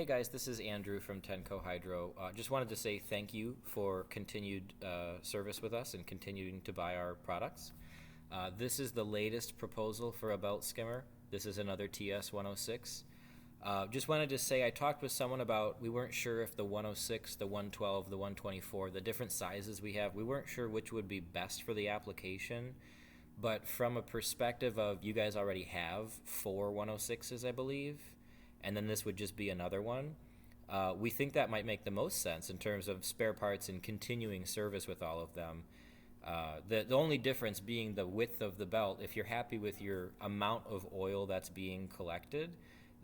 Hey guys, this is Andrew from Tenco Hydro. Just wanted to say thank you for continued service with us and continuing to buy our products. This is the latest proposal for a belt skimmer. This is another TS 106. Just wanted to say I talked with someone about we weren't sure if the 106, the 112, the 124, the different sizes we have, we weren't sure which would be best for the application. But from a perspective of you guys already have four 106s, I believe, and then this would just be another one. We think that might make the most sense in terms of spare parts and continuing service with all of them. The only difference being the width of the belt. If you're happy with your amount of oil that's being collected,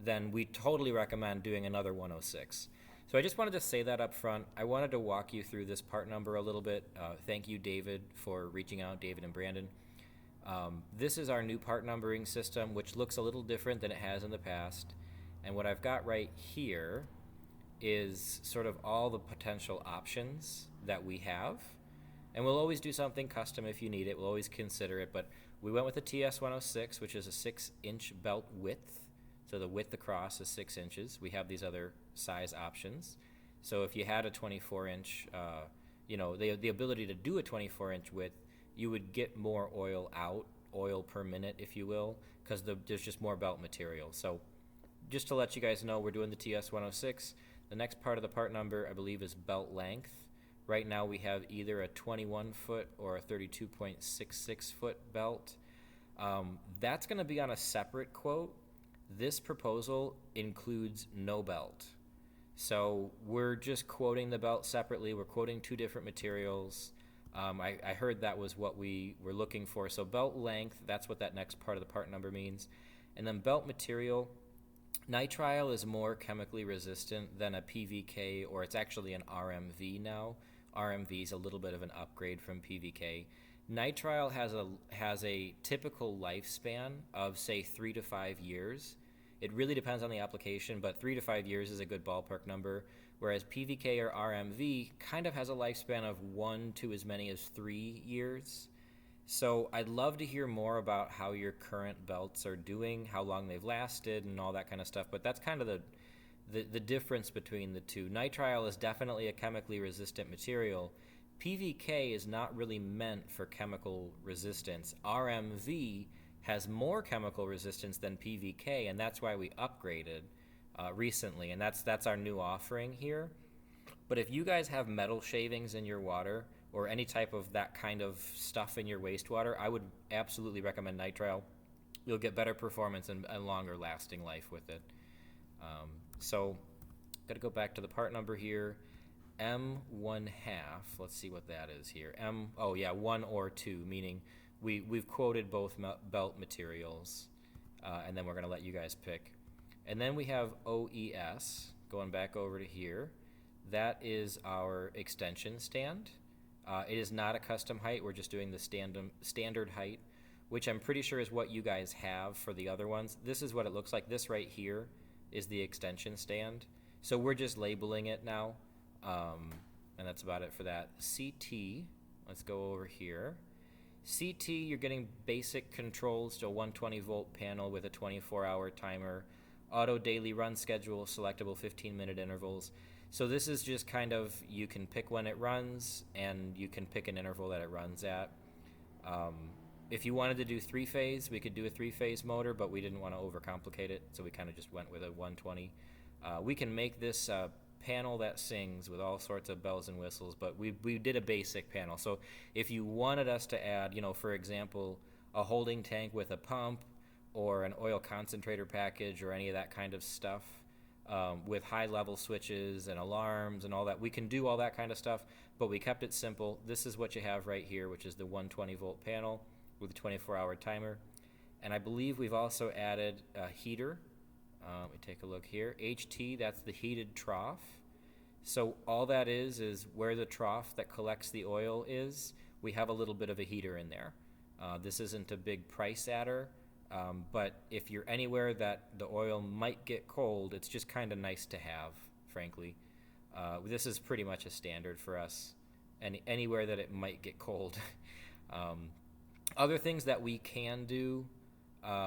then we totally recommend doing another 106. So I just wanted to say that up front. I wanted to walk you through this part number a little bit. Thank you, David, for reaching out, David and Brandon. This is our new part numbering system, which looks a little different than it has in the past. And what I've got right here is sort of all the potential options that we have. And we'll always do something custom if you need it. We'll always consider it. But we went with the TS106, which is a 6-inch belt width. So the width across is 6 inches. We have these other size options. So if you had a 24-inch, the ability to do a 24-inch width, you would get more oil out, oil per minute, if you will, because there's just more belt material. So just to let you guys know, we're doing the TS106. The next part of the part number, I believe, is belt length. Right now we have either a 21-foot or a 32.66-foot belt. That's going to be on a separate quote. This proposal includes no belt. So we're just quoting the belt separately. We're quoting two different materials. I heard that was what we were looking for. So belt length, that's what that next part of the part number means. And then belt material, nitrile is more chemically resistant than a PVK, or it's actually an RMV now. RMV is a little bit of an upgrade from PVK. Nitrile has a typical lifespan of, say, 3 to 5 years. It really depends on the application, but 3 to 5 years is a good ballpark number, whereas PVK or RMV kind of has a lifespan of 1 to as many as 3 years. So I'd love to hear more about how your current belts are doing, how long they've lasted, and all that kind of stuff. But that's kind of the difference between the two. Nitrile is definitely a chemically resistant material. PVK is not really meant for chemical resistance. RMV has more chemical resistance than PVK, and that's why we upgraded recently. And that's our new offering here. But if you guys have metal shavings in your water, or any type of that kind of stuff in your wastewater, I would absolutely recommend nitrile. You'll get better performance and longer lasting life with it. So, got to go back to the part number here. M1 half, let's see what that is here. 1 or 2, meaning we've quoted both belt materials, and then we're going to let you guys pick. And then we have OES, going back over to here. That is our extension stand. It is not a custom height. We're just doing the standard height, which I'm pretty sure is what you guys have for the other ones. This is what it looks like. This right here is the extension stand. So we're just labeling it now, and that's about it for that. CT, let's go over here. CT, you're getting basic controls to a 120-volt panel with a 24-hour timer, auto daily run schedule, selectable 15-minute intervals. So this is just kind of, you can pick when it runs, and you can pick an interval that it runs at. If you wanted to do 3-phase, we could do a 3-phase motor, but we didn't want to overcomplicate it, so we kind of just went with a 120. We can make this panel that sings with all sorts of bells and whistles, but we did a basic panel. So if you wanted us to add, for example, a holding tank with a pump, or an oil concentrator package, or any of that kind of stuff, with high-level switches and alarms and all that. We can do all that kind of stuff, but we kept it simple. This is what you have right here, which is the 120-volt panel with a 24-hour timer. And I believe we've also added a heater. Let me take a look here. HT, that's the heated trough. So all that is where the trough that collects the oil is, we have a little bit of a heater in there. This isn't a big price adder. But if you're anywhere that the oil might get cold, it's just kind of nice to have, frankly. This is pretty much a standard for us, anywhere that it might get cold. Other things that we can do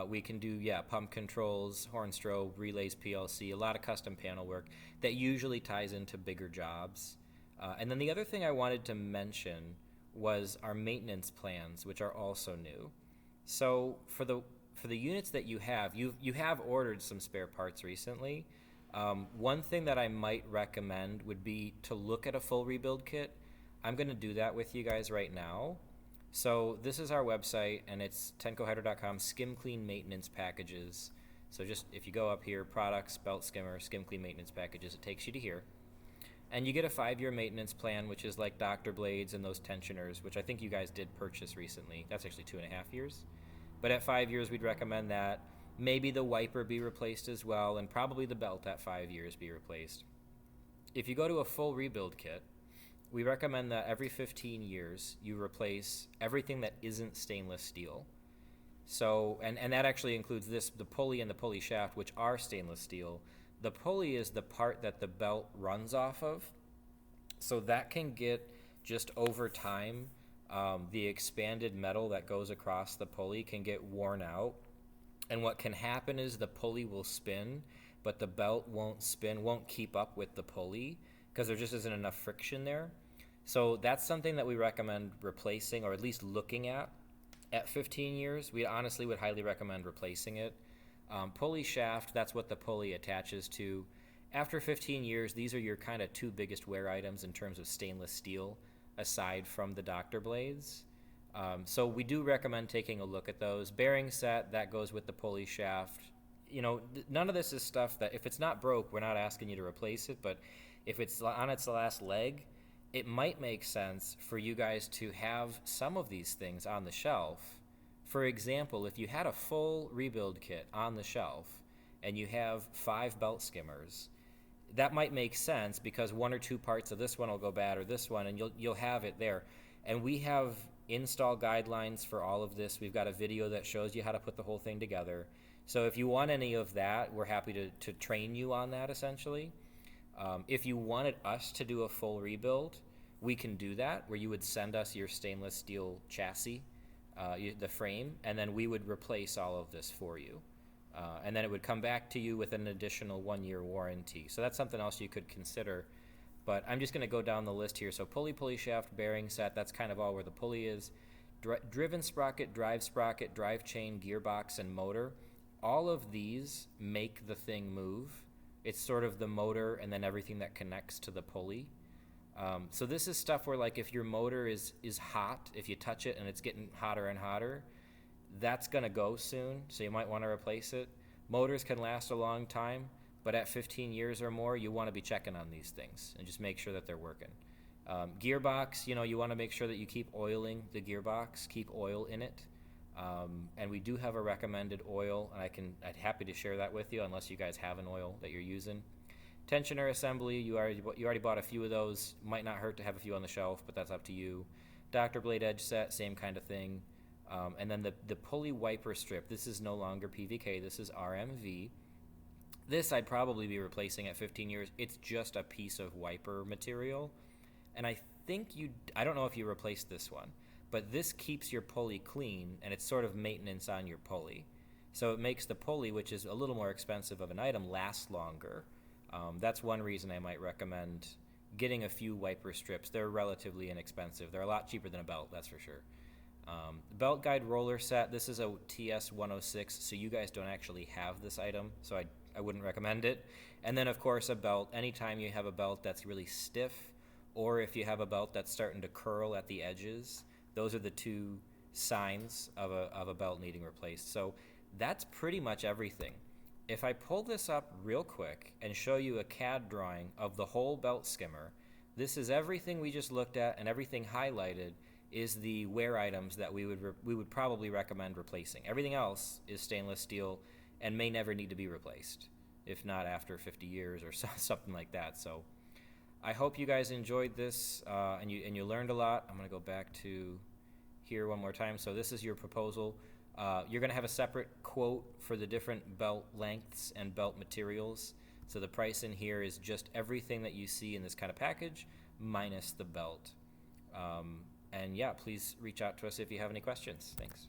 We can do, pump controls, horn strobe, relays, PLC, a lot of custom panel work that usually ties into bigger jobs. And then the other thing I wanted to mention was our maintenance plans, which are also new. So for the units that you have ordered some spare parts recently. One thing that I might recommend would be to look at a full rebuild kit. I'm going to do that with you guys right now. So this is our website, and it's tencohydro.com, Skim Clean Maintenance Packages. So just if you go up here, products, belt skimmer, Skim Clean Maintenance Packages, it takes you to here. And you get a 5-year maintenance plan, which is like Dr. Blades and those tensioners, which I think you guys did purchase recently. That's actually 2.5 years. But at 5 years, we'd recommend that. Maybe the wiper be replaced as well, and probably the belt at 5 years be replaced. If you go to a full rebuild kit, we recommend that every 15 years you replace everything that isn't stainless steel. So, and that actually includes the pulley and the pulley shaft, which are stainless steel. The pulley is the part that the belt runs off of. So that can get, just over time, the expanded metal that goes across the pulley can get worn out. And what can happen is the pulley will spin, but the belt won't keep up with the pulley, because there just isn't enough friction there. So that's something that we recommend replacing, or at least looking at 15 years. We honestly would highly recommend replacing it. Pulley shaft, that's what the pulley attaches to. After 15 years, these are your kind of 2 biggest wear items in terms of stainless steel, aside from the Dr. Blades. So we do recommend taking a look at those. Bearing set, that goes with the pulley shaft. None of this is stuff that, if it's not broke, we're not asking you to replace it, but if it's on its last leg, it might make sense for you guys to have some of these things on the shelf. For example, if you had a full rebuild kit on the shelf and you have 5 belt skimmers, that might make sense because 1 or 2 parts of this one will go bad, or this one, and you'll have it there. And we have install guidelines for all of this. We've got a video that shows you how to put the whole thing together. So if you want any of that, we're happy to train you on that, essentially. If you wanted us to do a full rebuild, we can do that, where you would send us your stainless steel chassis, the frame, and then we would replace all of this for you. And then it would come back to you with an additional 1-year warranty. So that's something else you could consider. But I'm just going to go down the list here. So pulley shaft, bearing set, that's kind of all where the pulley is. Driven sprocket, drive chain, gearbox, and motor. All of these make the thing move. It's sort of the motor and then everything that connects to the pulley. So this is stuff where, like, if your motor is hot, if you touch it and it's getting hotter and hotter, that's going to go soon, so you might want to replace it. Motors can last a long time, but at 15 years or more, you want to be checking on these things and just make sure that they're working. Gearbox, you want to make sure that you keep oiling the gearbox, keep oil in it. And we do have a recommended oil, and I'd happy to share that with you unless you guys have an oil that you're using. Tensioner assembly, you already bought a few of those. Might not hurt to have a few on the shelf, but that's up to you. Dr. Blade edge set, same kind of thing. And then the pulley wiper strip, this is no longer PVK, this is RMV. This I'd probably be replacing at 15 years. It's just a piece of wiper material. And I don't know if you replaced this one, but this keeps your pulley clean, and it's sort of maintenance on your pulley. So it makes the pulley, which is a little more expensive of an item, last longer. That's one reason I might recommend getting a few wiper strips. They're relatively inexpensive. They're a lot cheaper than a belt, that's for sure. Belt guide roller set, this is a TS106, so you guys don't actually have this item, so I wouldn't recommend it. And then, of course, a belt. Anytime you have a belt that's really stiff, or if you have a belt that's starting to curl at the edges, those are the 2 signs of a belt needing replaced. So that's pretty much everything. If I pull this up real quick and show you a CAD drawing of the whole belt skimmer, this is everything we just looked at, and everything highlighted is the wear items that we would probably recommend replacing. Everything else is stainless steel and may never need to be replaced, if not after 50 years or something like that. So I hope you guys enjoyed this and you learned a lot. I'm going to go back to here one more time. So this is your proposal. You're going to have a separate quote for the different belt lengths and belt materials. So the price in here is just everything that you see in this kind of package minus the belt. And yeah, please reach out to us if you have any questions. Thanks.